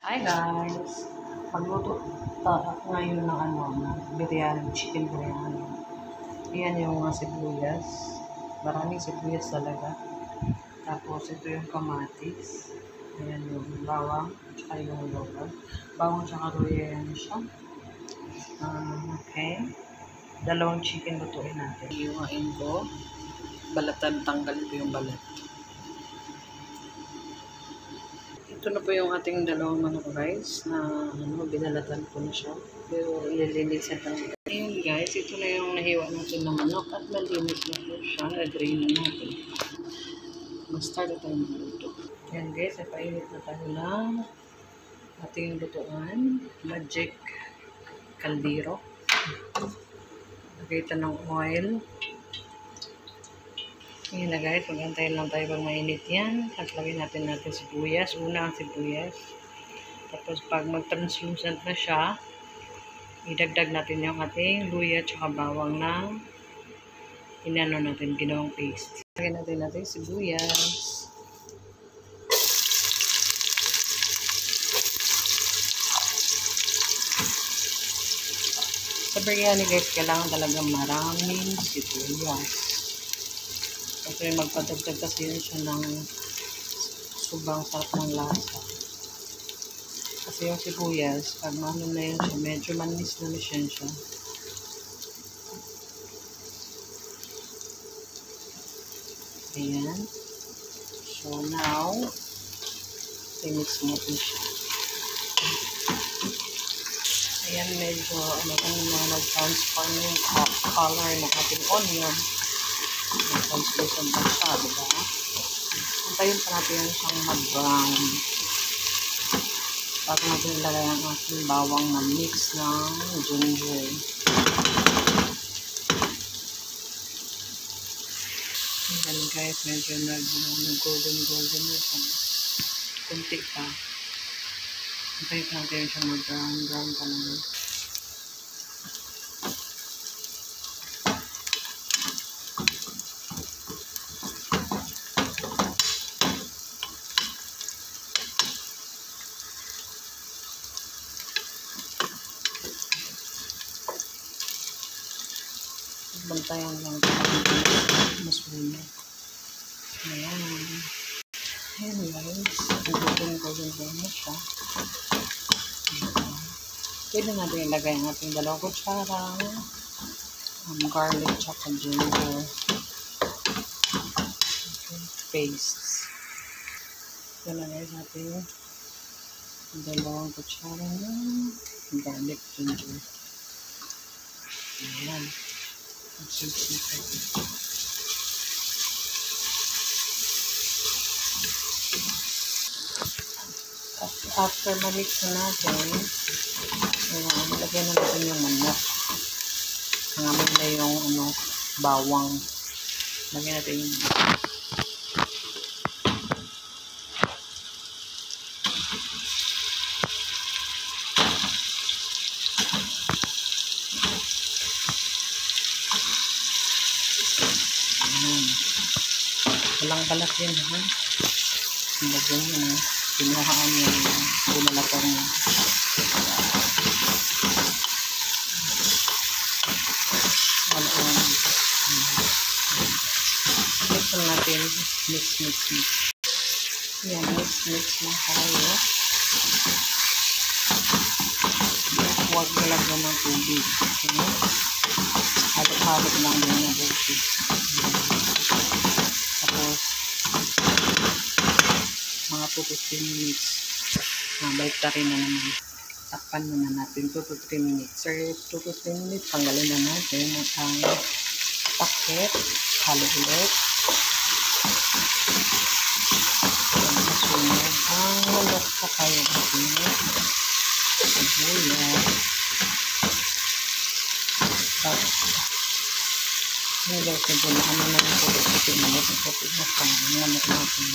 Hi guys! Magluto ngayon ng biryani, chicken biryani. Ayan yung mga sibuyas. Maraming sibuyas talaga. Tapos ito yung kamatis. Ayan yung bawang, tsaka yung lobag. Bawang tsaka ruya yan siya. Okay. Dalawang chicken lutuin natin. Iuhain ko. Balatan, tanggalin ko yung balat. Ito na po yung ating dalawang manok rice na binalatan ko na siya. Pero ililinisan lang. Ayun guys, ito na yung nahiwa natin na manok at malinis na po siya. Na-drain na natin. Mag-start na tayo magluto. Ayan guys, napainit na tayo ng ating lutuan. Magic kaldero. Lagay ng oil. Ayan na guys, mag-antayin lang tayo pag mainit yan. At lagay natin sibuyas. Una ang sibuyas. Tapos pag mag-translucent na siya, idagdag natin yung ating luya at bawang na ginawang paste. Lagyan natin sibuyas. Sa biryani guys, kailangan talaga maraming sibuyas. Kasi magpadagdag kasi yun siya ng sobrang sarap ng lasa. Kasi yung sibuyas, pag na yun siya, medyo manis na siya. Ayan. So now, i-mix natin siya. Ayan, medyo nag-transform yung color ng ating onion. Nag-translucent na siya, diba? Antayin pa natin siyang mag-brown. Bago natin ilagay ang ating bawang na mix ng ginger. Ayan guys, medyo nag-golden na siya. Kunti pa. Antayin pa natin siyang mag-brown pa naman. Bantayan lang mas muna. Ayan. Ayan guys. Golden na siya. Pwede natin ilagay ang ating 2 kutsara garlic tsaka ginger paste. Ito na guys ating 2 kutsara ng garlic ginger. Ayan. After ma-mix na natin, lagyan na natin yung manok. Hangamin na yung bawang. Lagyan natin yung walang balat yan ha. Lagyan nyo na. Pinuhaan nyo yung binalatan nyo. Ito natin mix. Yan, mix na tayo. Huwag nalagyan ng tubig. Halot-halot lang yun na tubig. Tapos mga 2 to 3 minutes. Balik ta rin na naman. Takpan muna natin 2 to 3 minutes. Sir, 2 to 3 minutes, tanggalin na natin ang takip. Halo ulit. Masunod ang manok sa kayo natin. Sibuyas. Tapos, hindi guys, nabulaan na yung puti-puti na manok natin.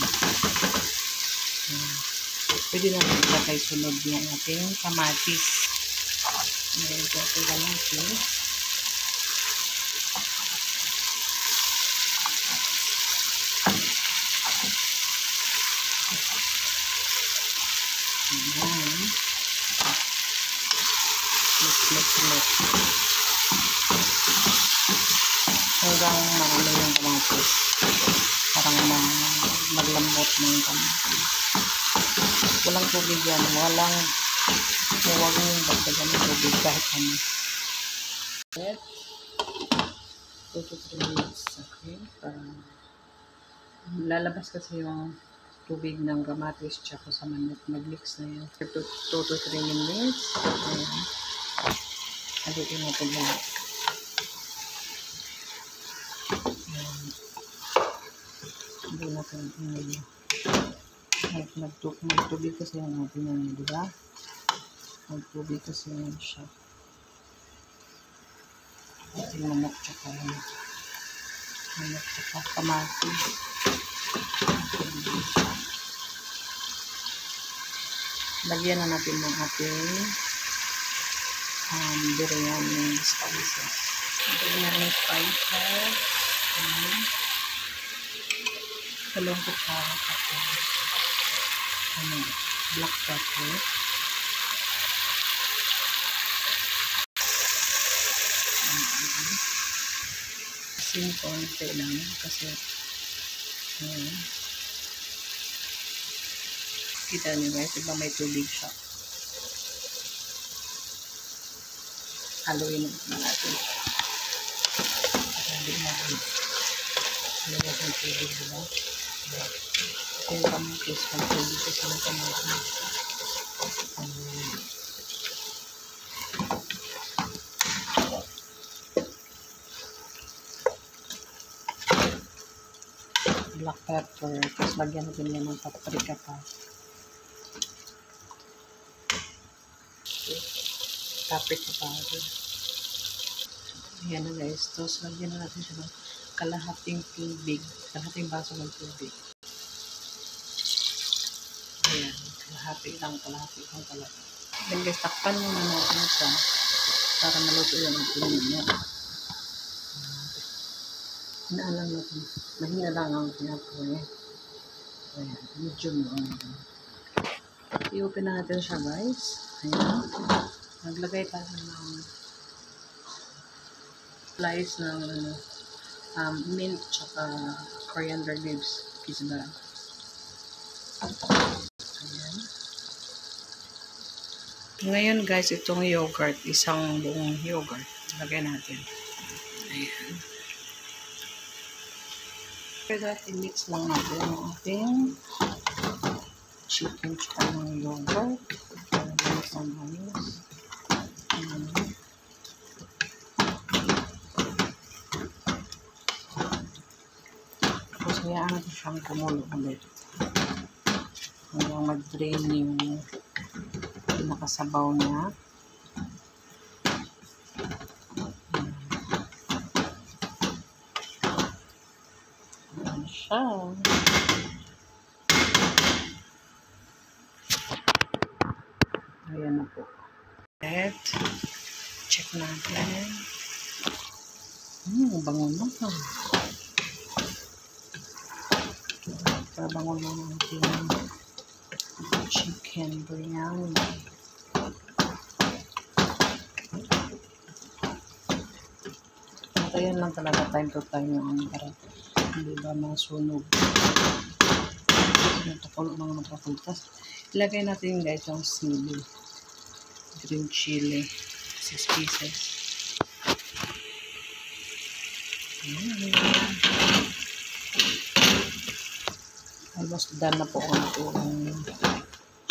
Pwede natin ilagay sunod yung ating kamatis. Ngayon po ito kamatis. Ayan. Mix. Hanggang maano yung kamatis. Parang maglambot ng kamatis. Walang tubig yan. Huwag yung dagdagan ng tubig kahit ano. 2 to 3 minutes. Okay. Lalabas kasi yung tubig ng kamatis tsaka sa manok. Mag-mix na yan. 2 to 3 minutes. Ayan. Haluin natin lahat. Hindi natin magtubig kasi yung natin yan, di ba? Magtubig kasi yan siya. Ating manok tsaka kamatis. Lagyan na natin ng ating biryani spices. Biryani spices. Dalawang kutsara black pepper. Asin konti lang kasi kita niyo guys, diba may tubig siya. Haluin natin. Lagyan ng tubig, diba? Yung kamatis, ang tubig kasi ng kamatis. Black pepper, tapos lagyan natin yan ng paprika pa. Paprika powder. Ayan na guys, tapos lagyan na natin siya ng kalahating baso ng tubig. Ayan, kalahati lang talaga. Then guys, takpan muna natin siya para maluto yung ating minyak. Hinaan natin. Mahina lang ang pinapoy. Ayan, medium lang. I-open na natin siya guys. Ayan. Naglagay tayo ng slice ng mint tsaka coriander leaves. Kisda. Ayan. Ngayon guys, itong yogurt, isang buong yogurt. Lagay natin. Ayan. After that, i-mix lang natin ang ating chicken tsaka ng yogurt. Mix ang halos. Tapos hayaan natin siyang kumulo ulit. Hanggang mag-drain yung pinakasabaw niya. Ayan siya. Ayan na po. At check natin. Bango na pa. Bango na natin chicken biryani. Ayan lang talaga time to time yung para hindi ba masunog. Natapulo mga napapuntas. Ilagay natin guys yung sili. Green chili. 6 pieces. Almost done na po ang ating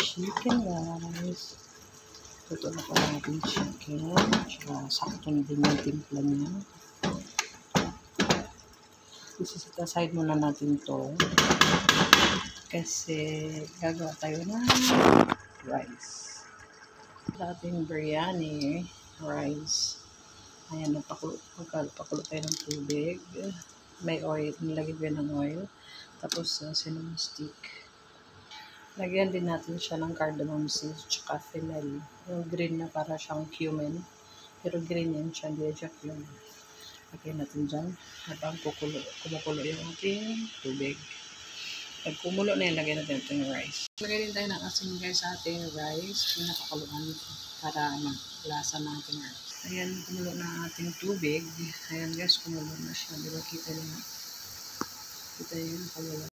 chicken guys. Ito na po ang ating chicken. Tsaka sakto na din yung timpla niya. Isit aside muna natin to kasi gagawa tayo ng rice. Sa ating biryani rice. Ayan, pakulo tayo ng tubig. May oil, nilagay ko ng oil. Tapos cinnamon stick. Lagyan din natin siya ng cardamom seeds tsaka fennel. Yung green na para siyang cumin. Pero green yan siya, hindi siya cumin. Lagyan natin dyan. Habang kumukulo yung ating tubig. Pag kumulo na yan, lagyan natin ito yung rice. Lagyan din tayo ng asin guys sa ating rice. Pinakakuluan para lasa ng ating Ayan, kumulo na ang ating tubig. Ayan guys, kumulo na siya. Di ba kita niyo? Kita niyo, kumulo.